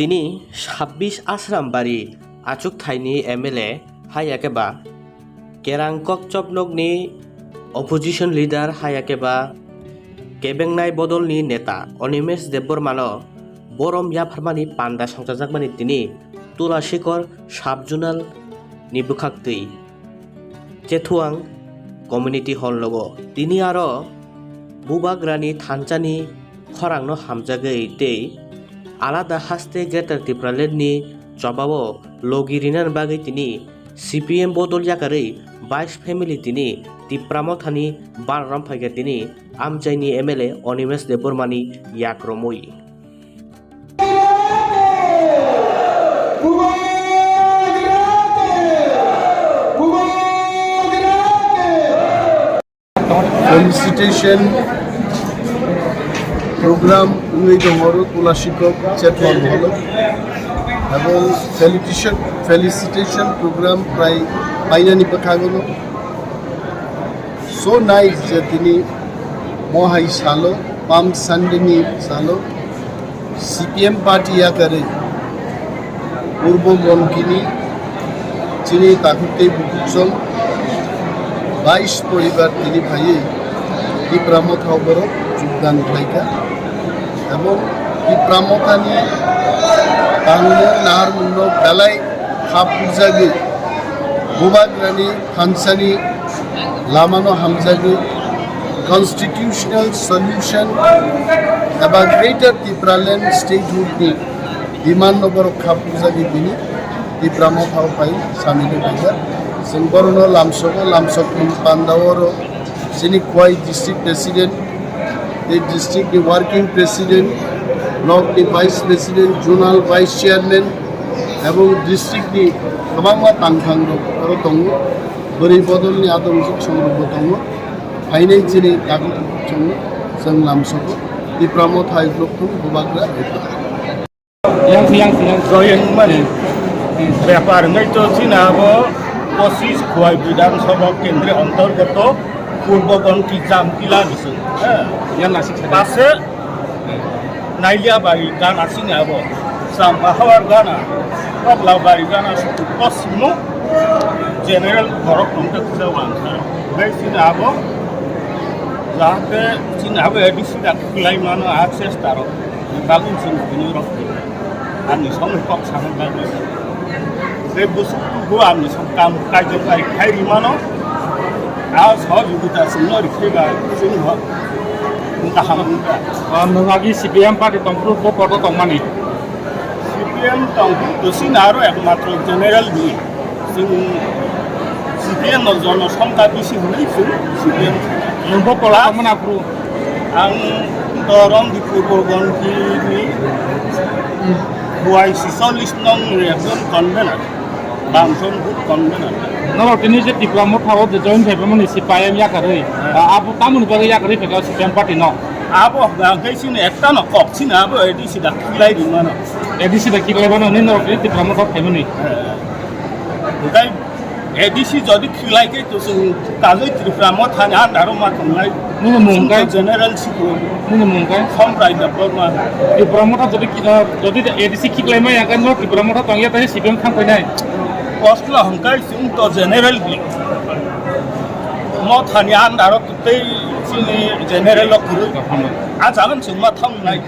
তিনি 26 আশ্রাম বাড়ি আচুক tiny MLA হাইয়াকেবা কেরাংকক চপনকনি opposition লিडार हायाकेबा केबेंनाय बदलनि नेता अनिमेश देब्बरमानो बरम याफारमानि पान्डा संजाजाकमानि तिनि तुलासिकर साबजुनाल नि बुखाक्तै चेथुआं कमिउनिटी हल लोगो तिनि आरो बुबाग्रानि थानचानि खरांनो हामजागै तै आलादा हास्ते ग्रेटार टिप्रालेटनि चबावो लगिरिनान बागै तिनि सीपीएम बदल याकारै 22 फेमिली तिनि तिप्रामथानि बालराम फाइगा तिनि आमचाइनि एमएलए अनिमेश देब्बरमानि याक्रमई फेलिसिटेशन प्रोग्राम हरो तुलासिकक चेतन हलो এবং फेलिसिटेशन प्रोग्राम प्राय बायनानि बखागोनो सो नाइस जे तिनि महाई सालो पाम सान्डेनि सालो सीपीएम पार्टी याकारै पूर्व मंकिनी चिनि ताकुते बुकुचन 22 परिवार तिनि भाइयै तिप्रामथाव बरो योगदान खायका এবং तिप्रामथानि बांनो नार मुन्नो बेलाय खापुरजागै बुबाग्रानि फानसानि लामानो हामजागै कन्स्टिट्यूशनल सल्यूशन एबा ग्रेटर तिप्रालैंड स्टेटहुडनि डिमांड नगर खापुरजागै दिनै तिप्रामथाव पाइ सामिल जायगा जों बरनो लामसकनि पान्डावरो जोंनि क्वाइ district president the district working president, block vice president, zonal vice chairman, এবং district गोबां तांखांग दङ बोरै बदलनि आदमजों संरक्षण दङ फाइनेन्सियेलि दागु जों लामसको तिप्रामथाय ब्लकखौ बुबाग्रा yang join mani ব্যাপার নয়তো চিনাবো 25 খোয়াই বিধানসভা কেন্দ্রে অন্তর্গত পূর্বগন্তি জামকিলা দিছে হ্যাঁ পাশে নাইলিয়া বাড়ি গান আসি নাবো সামবাহাওয়ার গানা কবলা বাড়ি গানা শুধু পশ্চিম জেনারেল ঘরক কমতে যাওয়া ওই চিনাবো যাতে চিনাবো এডিসিটা খুলাই মানো access তারো বাগুন চিনি রক্তি আমি সমপক সামগ্রী এই বস্তুটো আমি সব কাম কার্যকারী খাইরি মানো আর সহযোগিতা senior খেবা Singh nungagi CPM party tongkru ko koto tongmani CPM tongkru dosin aro ekmatro general di sing CPM no jono somka bisi hunai sing CPM nungko kola kamana kru ang dorong di purbogonti ni buai sisolis nong reaction convener bangson good convener no kini je diploma thawo je join thebamani CPM yakarei abu tamun bagi yakarei pega CPM party no abo gaisine ekta no kokchina abo edisi da kilai di mano edisi da kilai bano ni no diploma thaw thebani dai edisi jodi kilai ke to kazoi diploma thani andaro ma thongai nuno mungai general sikro nuno mungai from right the program diploma thaw jodi edisi kilai ma yakan no diploma thaw tangya tani CPM khang pai nai Oslo hangkai sing to general bi mo thani andaro tutei sini general lokuru a jalan sing ma thang nai